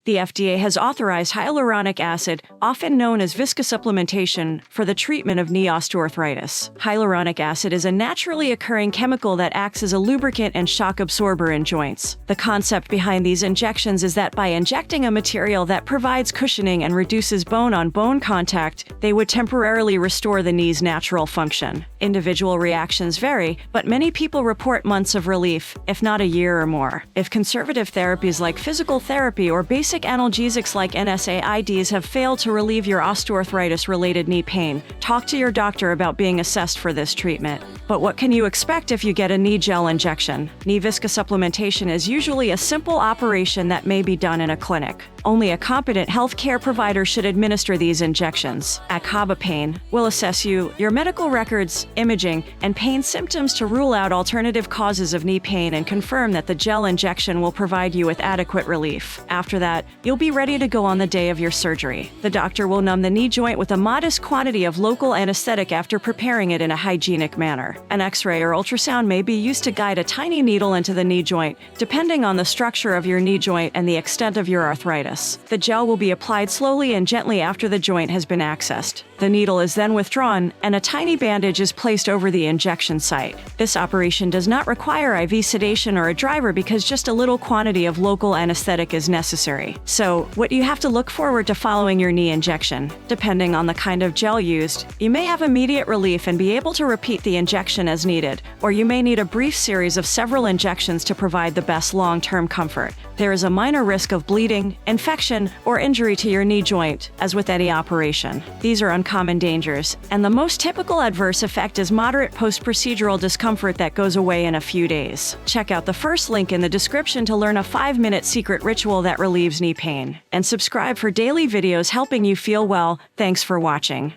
The FDA has authorized hyaluronic acid, often known as viscosupplementation, for the treatment of knee osteoarthritis. Hyaluronic acid is a naturally occurring chemical that acts as a lubricant and shock absorber in joints. The concept behind these injections is that by injecting a material that provides cushioning and reduces bone-on-bone contact, they would temporarily restore the knee's natural function. Individual reactions vary, but many people report months of relief, if not a year or more. If conservative therapies like physical therapy or basic analgesics like NSAIDs have failed to relieve your osteoarthritis-related knee pain, talk to your doctor about being assessed for this treatment. But what can you expect if you get a knee gel injection? Knee viscosupplementation is usually a simple operation that may be done in a clinic. Only a competent healthcare provider should administer these injections. At Kaba Pain, we'll assess you, your medical records, imaging, and pain symptoms to rule out alternative causes of knee pain and confirm that the gel injection will provide you with adequate relief. After that, you'll be ready to go on the day of your surgery. The doctor will numb the knee joint with a modest quantity of local anesthetic after preparing it in a hygienic manner. An X-ray or ultrasound may be used to guide a tiny needle into the knee joint, depending on the structure of your knee joint and the extent of your arthritis. The gel will be applied slowly and gently after the joint has been accessed. The needle is then withdrawn, and a tiny bandage is placed over the injection site. This operation does not require IV sedation or a driver because just a little quantity of local anesthetic is necessary. So, what do you have to look forward to following your knee injection? Depending on the kind of gel used, you may have immediate relief and be able to repeat the injection as needed, or you may need a brief series of several injections to provide the best long-term comfort. There is a minor risk of bleeding, infection, or injury to your knee joint, as with any operation. These are uncommon dangers, and the most typical adverse effect is moderate post-procedural discomfort that goes away in a few days. Check out the first link in the description to learn a 5-minute secret ritual that relieves knee pain. And subscribe for daily videos helping you feel well. Thanks for watching.